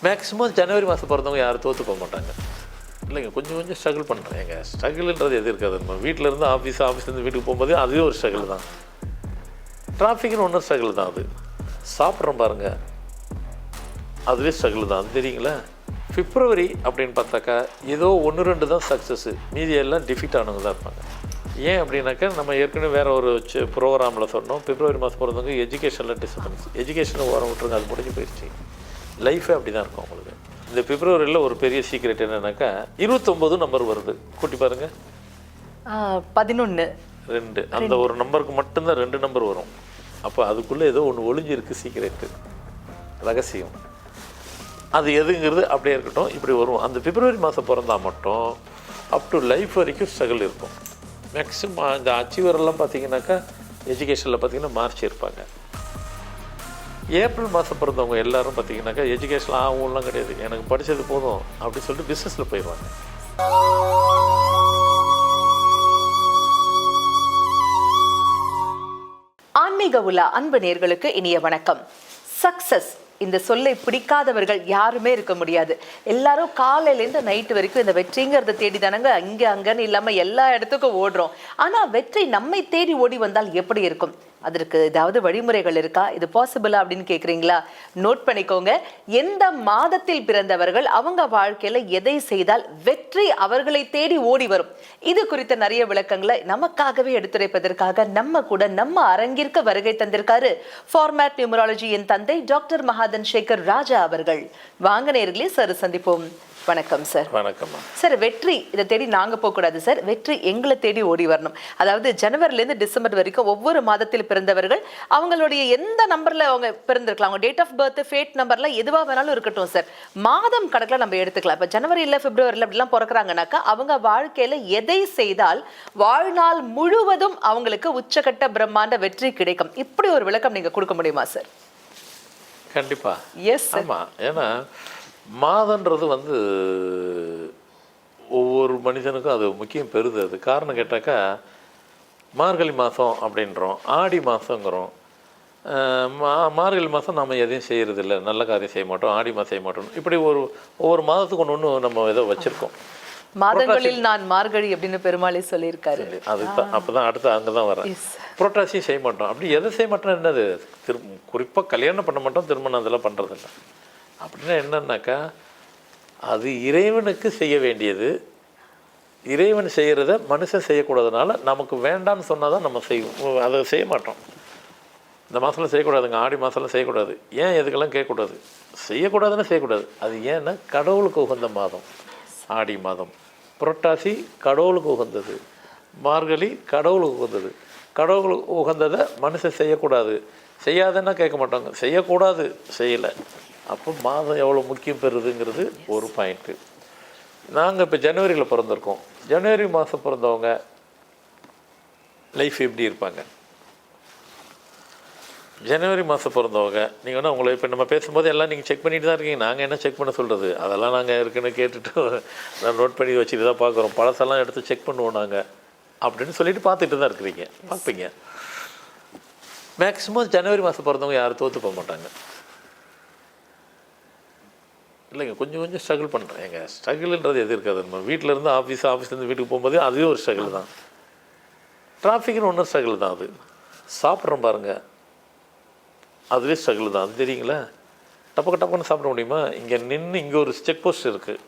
Maximum ஜனவரி மாதம் பிறந்தவங்க யாரும் தோற்று போக மாட்டாங்க. இல்லைங்க, கொஞ்சம் கொஞ்சம் ஸ்ட்ரகிள் பண்ணுறேன். எங்கள் ஸ்ட்ரகிள்ன்றது எது இருக்காது. நம்ம வீட்டிலேருந்து ஆஃபீஸ்லேருந்து வீட்டுக்கு போகும்போதே அதுவே ஒரு ஸ்ட்ரகிள் தான். டிராஃபிக்னு ஒன்றும் ஸ்ட்ரகிள் தான். அது சாப்பிட்றோம் பாருங்கள், அதுவே ஸ்ட்ரகிள் தான். அது தெரியுங்களா? பிப்ரவரி அப்படின்னு பார்த்தாக்கா ஏதோ 1-2 தான் சக்ஸஸ்ஸு, மீதி எல்லாம் டிஃபீட் ஆனவங்க தான் இருப்பாங்க. ஏன் அப்படின்னாக்கா நம்ம ஏற்கனவே வேறு ஒரு ப்ரோக்ராமில் சொன்னோம், பிப்ரவரி மாதம் பிறந்தவங்க எஜுகேஷனில் டிஸ்டர்பன்ஸ், எஜுகேஷனை ஓரம் விட்டுருங்க, அது முடிஞ்சு போயிடுச்சு. லைஃபே அப்படி தான் இருக்கும் உங்களுக்கு. இந்த பிப்ரவரியில் ஒரு பெரிய சீக்ரெட் என்னென்னாக்கா 29 நம்பர் வருது, கூட்டி பாருங்கள். 11 2 அந்த ஒரு நம்பருக்கு மட்டும்தான் 2 நம்பர் வரும். அப்போ அதுக்குள்ளே ஏதோ ஒன்று ஒளிஞ்சிருக்கு, சீக்ரெட்டு, ரகசியம். அது எதுங்கிறது அப்படியே இருக்கட்டும், இப்படி வரும். அந்த பிப்ரவரி மாதம் பிறந்தால் மட்டும் அப் டு லைஃப் வரைக்கும் ஸ்ட்ரகிள் இருக்கும். மேக்ஸிமம் இந்த அச்சீவரெல்லாம் பார்த்தீங்கன்னாக்கா எஜுகேஷனில் பார்த்தீங்கன்னா மார்ச் இருப்பாங்க. ஏப்ரல் மாதம் பிறந்தவங்க எல்லோரும் பார்த்தீங்கன்னாக்கா எஜுகேஷனில் ஆகும்லாம் கிடையாது, எனக்கு படித்தது போதும் அப்படின்னு சொல்லிட்டு பிஸ்னஸில் போயிடுவாங்க. ஆன்மீக உலா அன்பு நேயர்களுக்கு இனிய வணக்கம். சக்சஸ் இந்த சொல்லை பிடிக்காதவர்கள் யாருமே இருக்க முடியாது. எல்லாரும் காலையிலேருந்து நைட்டு வரைக்கும் இந்த வெற்றிங்கிறத தேடி தானங்க இங்கே அங்கன்னு இல்லாமல் எல்லா இடத்துக்கும் ஓடுறோம். ஆனால் வெற்றி நம்மை தேடி ஓடி வந்தால் எப்படி இருக்கும்? அதற்கு ஏதாவது வழிமுறைகள் இருக்கா? இது பாசிபிளா அப்படின்னு கேட்குறீங்களா? நோட் பண்ணிக்கோங்க. எந்த மாதத்தில் பிறந்தவர்கள் அவங்க வாழ்க்கையில எதை செய்தால் வெற்றி அவர்களை தேடி ஓடி வரும், இது குறித்த நிறைய விளக்கங்களை நமக்காகவே எடுத்துரைப்பதற்காக நம்ம அரங்கிற்கு வருகை தந்திருக்காரு ஃபார்மேட் நியூமராலஜியின் தந்தை டாக்டர் மகாதன் சேகர் ராஜா அவர்கள். வாங்க நேயர்களே, சார் சந்திப்போம். வணக்கம் சார். வணக்கம் சார். வெற்றி இதை தேடி நாங்க போகக்கூடாது சார், வெற்றி எங்களை தேடி ஓடி வரணும். அதாவது ஜனவரிலேருந்து டிசம்பர் வரைக்கும் ஒவ்வொரு மாதத்தில் பிறந்தவர்கள் அவங்களுடைய எந்த நம்பர்ல அவங்க பிறந்திருக்கலாம், அவங்க டேட் ஆஃப் பர்த், ஃபேட் நம்பர்ல எதுவா வேணாலும் இருக்கட்டும் சார், மாதம் கணக்கில் நம்ம எடுத்துக்கலாம். இப்போ ஜனவரியில் பிப்ரவரியில் அப்படிலாம் பிறக்கிறாங்கனாக்கா அவங்க வாழ்க்கையில எதை செய்தால் வாழ்நாள் முழுவதும் அவங்களுக்கு உச்சகட்ட பிரம்மாண்ட வெற்றி கிடைக்கும், இப்படி ஒரு விளக்கம் நீங்க கொடுக்க முடியுமா சார்? கண்டிப்பா. எஸ். ஆமா, ஏன்னா மாதன்றது ஒவ்வொரு மனிதனுக்கும் அது முக்கியம் பெறுது. அது காரணம் கேட்டாக்கா மார்கழி மாதம் அப்படின்றோம், ஆடி மாதங்கிறோம். மார்கழி மாதம் நம்ம எதையும் செய்கிறதில்ல, நல்ல காரியம் செய்ய மாட்டோம், ஆடி மாதம் செய்ய மாட்டோம். இப்படி ஒவ்வொரு மாதத்துக்கு ஒன்று நம்ம ஏதோ வச்சுருக்கோம். மாதங்களில் நான் மார்கழி அப்படின்னு பெருமாளே சொல்லியிருக்காரு. அதுதான் அப்போ தான் அடுத்து அங்கே தான் வரேன். புரட்டாசியும் செய்ய மாட்டோம். அப்படி எதை செய்ய மாட்டோம், என்னது குறிப்பாக கல்யாணம் பண்ண மாட்டோம், திருமணம் அதெல்லாம் பண்ணுறதில்ல. அப்படின்னா என்னன்னாக்கா அது இறைவனுக்கு செய்ய வேண்டியது, இறைவன் செய்கிறத மனுஷன் செய்யக்கூடாதுனால நமக்கு வேண்டான்னு சொன்னால் தான் நம்ம செய்வோம், அதை செய்ய மாட்டோம். இந்த மாதம்லாம் செய்யக்கூடாதுங்க, ஆடி மாதம்லாம் செய்யக்கூடாது. ஏன் எதுக்கெல்லாம் கேட்கக்கூடாது, செய்யக்கூடாதுன்னா செய்யக்கூடாது. அது ஏன்னா கடவுளுக்கு உகந்த மாதம் ஆடி மாதம், புரட்டாசி கடவுளுக்கு உகந்தது, மார்கழி கடவுளுக்கு உகந்தது. கடவுளுக்கு உகந்ததை மனுஷன் செய்யக்கூடாது, செய்யாதுன்னா கேட்க மாட்டாங்க, செய்யக்கூடாது, செய்யலை. அப்போ மாதம் எவ்வளோ முக்கியம் பெறுதுங்கிறது ஒரு பாயிண்ட்டு. நாங்கள் இப்போ ஜனவரியில் பிறந்திருக்கோம். ஜனவரி மாதம் பிறந்தவங்க லைஃப் எப்படி இருப்பாங்க? ஜனவரி மாதம் பிறந்தவங்க நீங்கள் வேணால் உங்களை இப்போ நம்ம பேசும்போது எல்லாம் நீங்கள் செக் பண்ணிட்டு தான் இருக்கீங்க. நாங்கள் என்ன செக் பண்ண சொல்கிறது, அதெல்லாம் நாங்கள் இருக்குன்னு கேட்டுட்டு நான் நோட் பண்ணி வச்சுட்டு தான் பார்க்குறோம். பழசெல்லாம் எடுத்து செக் பண்ணுவோம் நாங்கள் அப்படின்னு சொல்லிட்டு பார்த்துட்டு தான் இருக்கிறீங்க, பார்ப்பீங்க. மேக்ஸிமம் ஜனவரி மாதம் பிறந்தவங்க யாரும் தோற்று போக மாட்டாங்க. இல்லைங்க, கொஞ்சம் கொஞ்சம் ஸ்ட்ரகிள் பண்ணுறேன். எங்கள் ஸ்ட்ரகிள்ன்றது எது இருக்காது. நம்ம வீட்டிலேருந்து ஆஃபீஸ்லேருந்து வீட்டுக்கு போகும்போதே அதுவே ஒரு ஸ்ட்ரகிள் தான். டிராஃபிக்னு ஒன்றும் ஸ்ட்ரகிள் தான். அது சாப்பிட்றோம் பாருங்கள், அதுவே ஸ்ட்ரகிள் தான். அது தெரியுங்களா? டப்புன்னு சாப்பிட முடியுமா? இங்கே நின்று இங்கே ஒரு செக் போஸ்ட் இருக்குது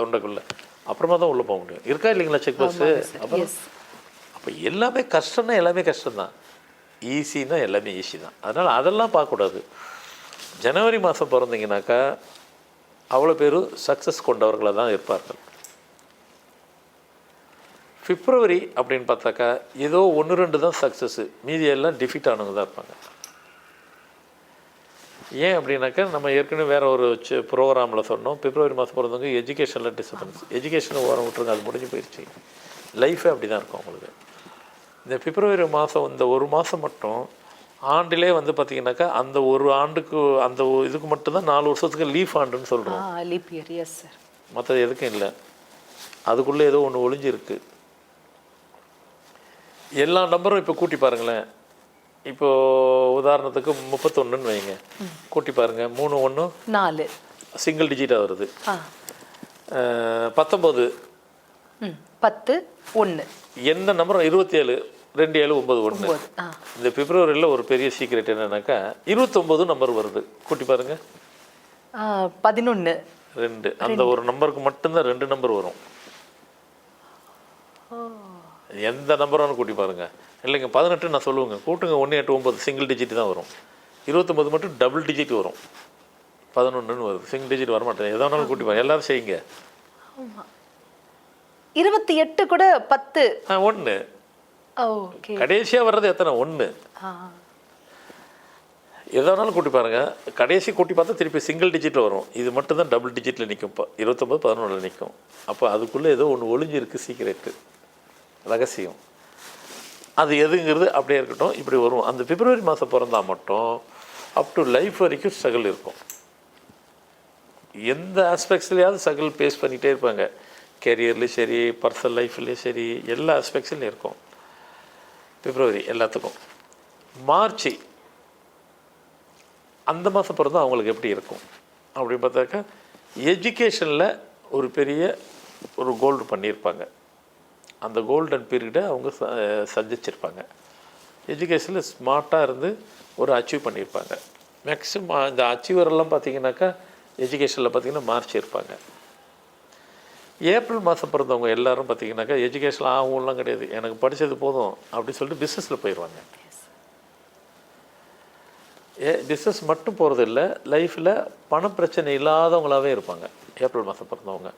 தொண்டைக்குள்ளே, அப்புறமா தான் உள்ளே போக முடியும். இருக்கா இல்லைங்களா செக் போஸ்ட்டு? அப்புறம் அப்போ எல்லாமே கஷ்டம்னா எல்லாமே கஷ்டம்தான், ஈஸின்னா எல்லாமே ஈஸி தான். அதனால் அதெல்லாம் பார்க்கக்கூடாது. ஜனவரி மாதம் பிறந்தீங்கன்னாக்கா அவ்வளோ பேர் சக்ஸஸ் கொண்டவர்களாக தான் இருப்பார்கள். பிப்ரவரி அப்படின்னு பார்த்தாக்கா ஏதோ 1-2 தான் சக்ஸஸ்ஸு, மீதி எல்லாம் டிஃபீட் ஆனவங்க தான் இருப்பாங்க. ஏன் அப்படின்னாக்கா நம்ம ஏற்கனவே வேறு ஒரு ப்ரோக்ராமில் சொன்னோம், பிப்ரவரி மாதம் பிறந்தவங்க எஜுகேஷனில் டிஸ்டர்பன்ஸ், எஜுகேஷனை ஓரம் விட்டுருங்க, அது முடிஞ்சு போயிடுச்சு. லைஃபே அப்படி தான் இருக்கும் உங்களுக்கு. இந்த பிப்ரவரி மாதம் இந்த ஒரு மாதம் மட்டும் ஆண்டிலே பார்த்திங்கனாக்கா அந்த ஒரு ஆண்டுக்கு அந்த இதுக்கு மட்டும்தான் 4 வருஷத்துக்கு லீஃப் ஆண்டுன்னு சொல்கிறோம். Leap year. Yes sir. மற்றது எதுக்கும் இல்லை, அதுக்குள்ளே ஏதோ ஒன்று ஒளிஞ்சிருக்கு. எல்லா நம்பரும் இப்போ கூட்டி பாருங்களேன். இப்போது உதாரணத்துக்கு 31ன்னு வைங்க, கூட்டி பாருங்கள். 3 1 4 சிங்கிள் டிஜிட்டாக வருது. ஆ 19 10 1 எந்த நம்பரும் 27 2791. இந்த பிப்ரவரியில் ஒரு பெரிய சீக்ரெட் என்னன்னாக்கா 29 நம்பர் வருது. கூட்டி பாருங்க. 11 2 அந்த ஒரு நம்பருக்கு மட்டும்தான் 2 நம்பர் வரும். எந்த நம்பரானு கூட்டி பாருங்க. இல்லைங்க 18 நான் சொல்லுவேங்க, கூட்டுங்க 1 8 9 சிங்கிள் டிஜிட் தான் வரும். 29 மட்டும் டபுள் டிஜிட் வரும். 11ன்னு வருது, சிங்கிள் டிஜிட் வர மாட்டேன். எதா வேணாலும் கூட்டி பாருங்க, எல்லாரும் செய்யுங்க. 28 கூட 10 1 ஓகே. கடைசியாக வர்றது எத்தனை? 1. எதானாலும் கூட்டி பாருங்க, கடைசி கூட்டி பார்த்தா திருப்பி சிங்கிள் டிஜிட்டில் வரும். இது மட்டும் தான் டபுள் டிஜிட்டில் நிற்கும். இப்போ 29 11 நிற்கும். அப்போ அதுக்குள்ளே ஏதோ ஒன்று ஒளிஞ்சிருக்கு, சீக்ரெட்டு, ரகசியம். அது எதுங்கிறது அப்படியே இருக்கட்டும், இப்படி வரும். அந்த பிப்ரவரி மாதம் பிறந்தால் மட்டும் அப் டு லைஃப் வரைக்கும் ஸ்ட்ரகிள் இருக்கும். எந்த ஆஸ்பெக்ட்ஸ்லையாவது ஸ்ட்ரகிள் ஃபேஸ் பண்ணிகிட்டே இருப்பாங்க. கெரியர்லேயும் சரி, பர்சனல் லைஃப்லேயும் சரி, எல்லா ஆஸ்பெக்ட்ஸ்லையும் இருக்கும் பிப்ரவரி எல்லாத்துக்கும். மார்ச் அந்த மாதம் பிறந்தா அவங்களுக்கு எப்படி இருக்கும் அப்படின்னு பார்த்தாக்கா, எஜுகேஷனில் ஒரு பெரிய ஒரு கோல்டு பண்ணியிருப்பாங்க. அந்த கோல்டன் பீரியடை அவங்க சந்திச்சிருப்பாங்க. எஜுகேஷனில் ஸ்மார்ட்டாக இருந்து ஒரு அச்சீவ் பண்ணியிருப்பாங்க. மேக்ஸிமம் இந்த அச்சீவரெல்லாம் பார்த்தீங்கன்னாக்கா எஜுகேஷனில் பார்த்தீங்கன்னா மார்ச் இருப்பாங்க. ஏப்ரல் மாதம் பிறந்தவங்க எல்லோரும் பார்த்தீங்கன்னாக்கா எஜுகேஷனில் ஆகும்லாம் கிடையாது, எனக்கு படித்தது போதும் அப்படின்னு சொல்லிட்டு பிஸ்னஸில் போயிடுவாங்க. பிஸ்னஸ் மட்டும் போகிறது இல்லை, லைஃப்பில் பண பிரச்சனை இல்லாதவங்களாகவே இருப்பாங்க ஏப்ரல் மாதம் பிறந்தவங்க.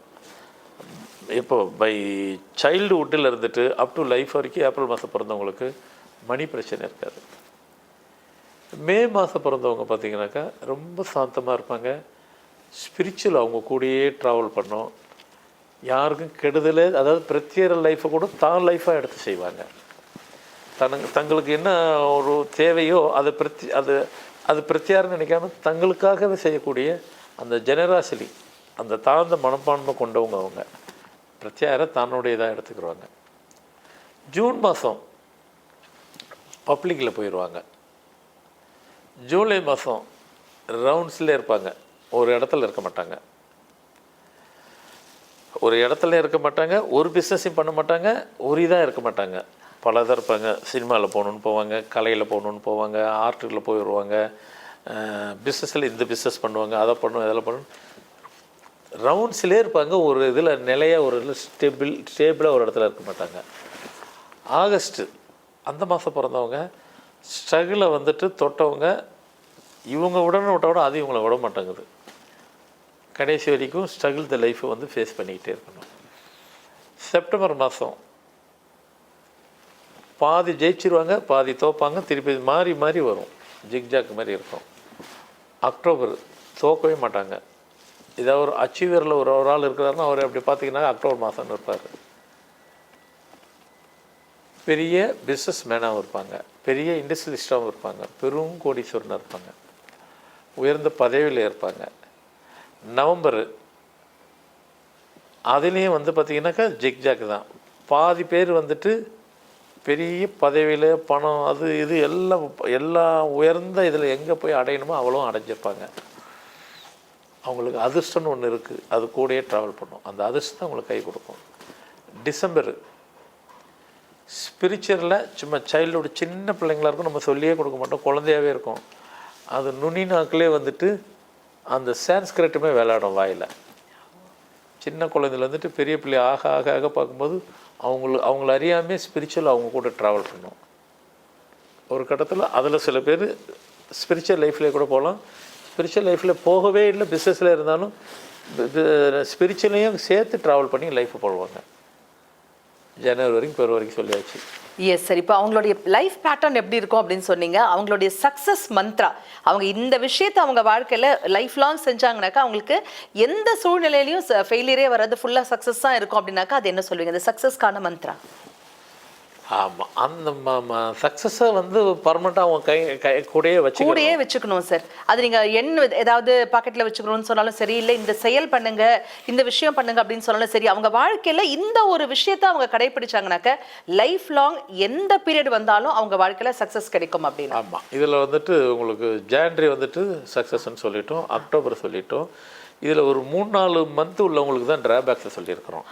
இப்போ பை சைல்டுஹுட்டில் இருந்துட்டு அப் டு லைஃப் வரைக்கும் ஏப்ரல் மாதம் பிறந்தவங்களுக்கு மணி பிரச்சனை இருக்காது. மே மாதம் பிறந்தவங்க பார்த்திங்கனாக்கா ரொம்ப சாந்தமாக இருப்பாங்க. ஸ்பிரிச்சுவல் அவங்க கூடயே ட்ராவல் பண்ணோம். யாருக்கும் கெடுதலே, அதாவது பிரத்யேக லைஃப்பை கூட தான் லைஃபாக எடுத்து செய்வாங்க. தங்களுக்கு என்ன ஒரு தேவையோ அதை அது பிரத்யாரம் நினைக்காம தங்களுக்காகவே செய்யக்கூடிய அந்த ஜெனராசிட்டி, அந்த தாழ்ந்த மனப்பான்மை கொண்டவங்க அவங்க. பிரத்யாரை தன்னுடையதாக எடுத்துக்கிடுவாங்க. ஜூன் மாதம் பப்ளிக்கில் போயிடுவாங்க. ஜூலை மாதம் ரவுண்ட்ஸ்லேயே இருப்பாங்க, ஒரு இடத்துல இருக்க மாட்டாங்க. ஒரு இடத்துல இருக்க மாட்டாங்க, ஒரு பிஸ்னஸையும் பண்ண மாட்டாங்க, ஒரு இதாக இருக்க மாட்டாங்க. பல இதாக இருப்பாங்க. சினிமாவில் போகணுன்னு போவாங்க, கலையில் போகணுன்னு போவாங்க, ஆர்ட்டுகளில் போயிடுவாங்க, பிஸ்னஸில் இந்த பிஸ்னஸ் பண்ணுவாங்க, அதை பண்ணுவோம், இதெல்லாம் பண்ணுவோம். ரவுண்ட்ஸ்லேயே இருப்பாங்க. ஒரு இதில் நிலையாக, ஒரு இதில் ஸ்டேபிளாக ஒரு இடத்துல இருக்க மாட்டாங்க. ஆகஸ்ட்டு அந்த மாதம் பிறந்தவங்க ஸ்ட்ரகிளை வந்துட்டு தொட்டவங்க, இவங்க விட அது இவங்கள விட மாட்டேங்குது. கடைசி வரைக்கும் ஸ்ட்ரகிள் த லைஃப்பை வந்து ஃபேஸ் பண்ணிக்கிட்டே இருக்கணும். செப்டம்பர் மாதம் பாதி ஜெயிச்சிருவாங்க, பாதி தோப்பாங்க, திருப்பி மாறி மாறி வரும், ஜிக்ஜாக் மாதிரி இருக்கும். அக்டோபர் தோக்கவே மாட்டாங்க. இதாக ஒரு அச்சீவரில் ஒரு ஆள் இருக்கிறாருன்னா அவர் அப்படி பார்த்தீங்கன்னா அக்டோபர் மாதம் இருப்பார். பெரிய பிஸ்னஸ் மேனாகவும் இருப்பாங்க, பெரிய இண்டஸ்ட்ரியலிஸ்டாகவும் இருப்பாங்க, பெரும் கோடீஸ்வரனாக இருப்பாங்க, உயர்ந்த பதவியில் இருப்பாங்க. நவம்பர் அதுலேயும் வந்து பார்த்திங்கனாக்கா ஜிக்ஜாக் தான். பாதி பேர் வந்துட்டு பெரிய பதவியில் பணம் அது இது எல்லா உயர்ந்த இதில் எங்கே போய் அடையணுமோ அவ்வளோ அடைஞ்சிருப்பாங்க. அவங்களுக்கு அதிர்ஷ்டம்னு ஒன்று இருக்குது, அது கூடயே ட்ராவல் பண்ணும். அந்த அதிர்ஷ்டம் தான் அவங்களுக்கு கை கொடுக்கும். டிசம்பர் ஸ்பிரிச்சுவலில் சும்மா சைல்டுஹுட் சின்ன பிள்ளைங்களாக இருக்கும், நம்ம சொல்லியே கொடுக்க மாட்டோம், குழந்தையாகவே இருக்கும். அது நுனி நாக்கிலே வந்துட்டு அந்த சான்ஸ்கிரிட்டுமே விளையாடும் வாயில். சின்ன குழந்தையில வந்துட்டு பெரிய பிள்ளை ஆக ஆக ஆக பார்க்கும்போது அவங்கள அறியாமே ஸ்பிரிச்சுவல் அவங்க கூட ட்ராவல் பண்ணும். ஒரு கட்டத்தில் அதில் சில பேர் ஸ்பிரிச்சுவல் லைஃப்லேயே கூட போகலாம், ஸ்பிரிச்சுவல் லைஃப்பில் போகவே இல்லை, பிஸ்னஸில் இருந்தாலும் ஸ்பிரிச்சுவலையும் சேர்த்து ட்ராவல் பண்ணி லைஃப்பை போடுவாங்க. ஜனவரி வரைக்கும் பிறகு வரைக்கும் சொல்லியாச்சு. Yes sir. இப்போ அவங்களுடைய லைஃப் பேட்டர்ன் எப்படி இருக்கும் அப்படின்னு சொன்னீங்க. அவங்களுடைய சக்ஸஸ் மந்த்ரா, அவங்க இந்த விஷயத்தை அவங்க வாழ்க்கையில் லைஃப் லாங் செஞ்சாங்கனாக்கா அவங்களுக்கு எந்த சூழ்நிலையிலையும் ஃபெயிலியரே வராது, ஃபுல்லாக சக்ஸஸ் தான் இருக்கும் அப்படின்னாக்கா அது என்ன சொல்லுவீங்க, இந்த சக்ஸஸ்க்கான மந்த்ரா? ஆமாம், அந்த சக்ஸஸை வந்து பர்மனெண்ட்டாக அவங்க கை கூடயே வச்சுக்கணும் சார். அது நீங்கள் ஏதாவது பாக்கெட்டில் வச்சுக்கணும்னு சொன்னாலும் சரி, இல்லை இந்த செயல் பண்ணுங்க, இந்த விஷயம் பண்ணுங்க அப்படின்னு சொன்னாலும் சரி, அவங்க வாழ்க்கையில் இந்த ஒரு விஷயத்தை அவங்க கடைபிடிச்சாங்கனாக்க லைஃப் லாங் எந்த பீரியட் வந்தாலும் அவங்க வாழ்க்கையில் சக்ஸஸ் கிடைக்கும் அப்படின்னு. ஆமாம், இதில் வந்துட்டு உங்களுக்கு ஜான்வரி வந்துட்டு சக்ஸஸ்ன்னு சொல்லிட்டோம், அக்டோபர் சொல்லிட்டோம். இதில் ஒரு 3-4 மந்த் உள்ளவங்களுக்கு தான் ட்ராபேக்ஸை சொல்லியிருக்கிறோம்.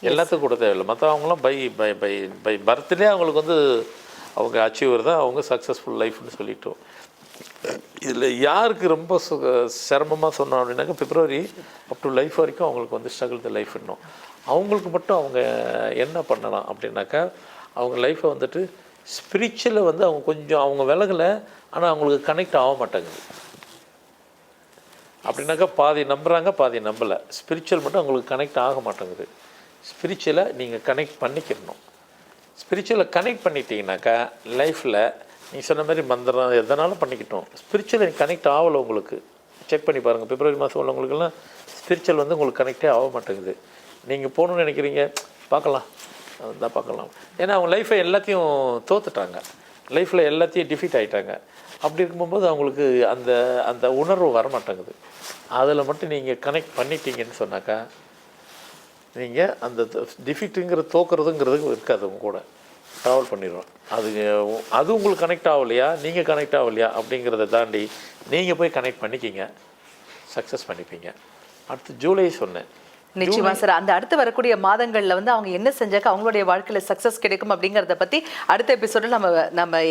எல்லாத்துக்கும் கூட தேவையில்லை. மற்றவங்களாம் bye bye bye bye birthday அவங்களுக்கு வந்து அவங்க அச்சீவர் தான், அவங்க சக்ஸஸ்ஃபுல் லைஃப்னு சொல்லிட்டோம். இதில் யாருக்கு ரொம்ப சிரமமாக சொன்னோம் அப்படின்னாக்கா பிப்ரவரி அப் டு லைஃப் வரைக்கும் அவங்களுக்கு வந்து ஸ்ட்ரகிள் த லைஃப் இன்னும் அவங்களுக்கு மட்டும் அவங்க என்ன பண்ணலாம் அப்படின்னாக்கா அவங்க லைஃப்பை வந்துட்டு ஸ்பிரிச்சுவலை வந்து அவங்க கொஞ்சம் அவங்க விலகலை, ஆனால் அவங்களுக்கு கனெக்ட் ஆக மாட்டேங்குது. அப்படின்னாக்கா பாதி நம்புகிறாங்க, பாதி நம்பலை. ஸ்பிரிச்சுவல் மட்டும் அவங்களுக்கு கனெக்ட் ஆக மாட்டேங்குது. ஸ்பிரிச்சுவலை நீங்கள் கனெக்ட் பண்ணிக்கிறணும். ஸ்பிரிச்சுவலை கனெக்ட் பண்ணிட்டீங்கன்னாக்கா லைஃப்பில் நீங்கள் சொன்ன மாதிரி மந்திரம் எதனாலும் பண்ணிக்கிட்டோம். ஸ்பிரிச்சுவல் கனெக்ட் ஆகலை உங்களுக்கு. செக் பண்ணி பாருங்கள். பிப்ரவரி மாதம் உள்ளவங்களுக்கெல்லாம் ஸ்பிரிச்சுவல் வந்து உங்களுக்கு கனெக்டே ஆக மாட்டேங்குது. நீங்கள் போகணுன்னு நினைக்கிறீங்க, பார்க்கலாம் அதுதான் பார்க்கலாம். ஏன்னா அவங்க லைஃப்பை எல்லாத்தையும் தோத்துட்டாங்க, லைஃப்பில் எல்லாத்தையும் டிஃபீட் ஆகிட்டாங்க. அப்படி இருக்கும்போது அவங்களுக்கு அந்த அந்த உணர்வு வரமாட்டேங்குது. அதில் மட்டும் நீங்கள் கனெக்ட் பண்ணிட்டீங்கன்னு சொன்னாக்கா நீங்கள் அந்த டிஃபீட்டுங்கிற தோக்குறதுங்கிறது இருக்காது, அவங்க கூட ட்ராவல் பண்ணிடுவோம். அது உங்களுக்கு கனெக்ட் ஆகலையா, நீங்கள் கனெக்ட் ஆகலையா அப்படிங்கிறத தாண்டி நீங்கள் போய் கனெக்ட் பண்ணிக்கிங்க, சக்ஸஸ் பண்ணிப்பீங்க. அடுத்து ஜூலை சொன்னேன். நிச்சயமா சார். அந்த அடுத்து வரக்கூடிய மாதங்கள்ல வந்து அவங்க என்ன செஞ்சாக்க அவங்களுடைய வாழ்க்கையில சக்சஸ் கிடைக்கும் அப்படிங்கறத பத்தி அடுத்த எபிசோட நம்ம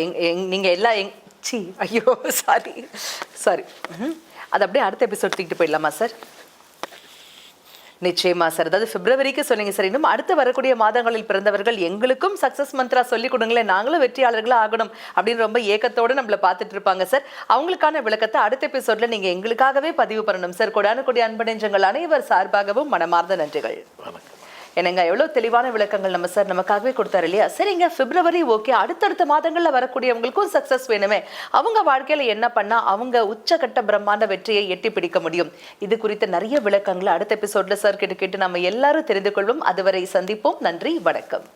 நீங்க எல்லா ஐயோ சாரி அது அப்படியே அடுத்த எபிசோட் தூக்கிட்டு போயிடலாமா சார்? நிச்சயமா சார். அதாவது பிப்ரவரிக்கு சொன்னீங்க சார். இன்னும் அடுத்து வரக்கூடிய மாதங்களில் பிறந்தவர்கள் எங்களுக்கும் சக்சஸ் மந்த்ரா சொல்லி கொடுங்களேன், நாங்களும் வெற்றியாளர்களா ஆகணும் அப்படின்னு ரொம்ப ஏக்கத்தோடு நம்மள பார்த்துட்டு இருப்பாங்க சார். அவங்களுக்கான விளக்கத்தை அடுத்த எபிசோட்ல நீங்க எங்களுக்காகவே பதிவு பண்ணணும் சார். கொடான கொடி அன்பு நெஞ்சங்கள் அனைவர் சார்பாகவும் மனமார்ந்த நன்றிகள். என்னங்க எவ்வளவு தெளிவான விளக்கங்கள் நம்ம சார் நமக்காகவே கொடுத்தாரு இல்லையா? சரிங்க, பிப்ரவரி ஓகே, அடுத்தடுத்த மாதங்கள்ல வரக்கூடியவங்களுக்கும் சக்சஸ் வேணுமே. அவங்க வாழ்க்கையில என்ன பண்ணா அவங்க உச்சகட்ட பிரம்மாண்ட வெற்றியை எட்டி பிடிக்க முடியும்? இது குறித்த நிறைய விளக்கங்களை அடுத்த எபிசோட்ல சார் கேட்டு நம்ம எல்லாரும் தெரிந்து கொள்வோம். அதுவரை சந்திப்போம். நன்றி, வணக்கம்.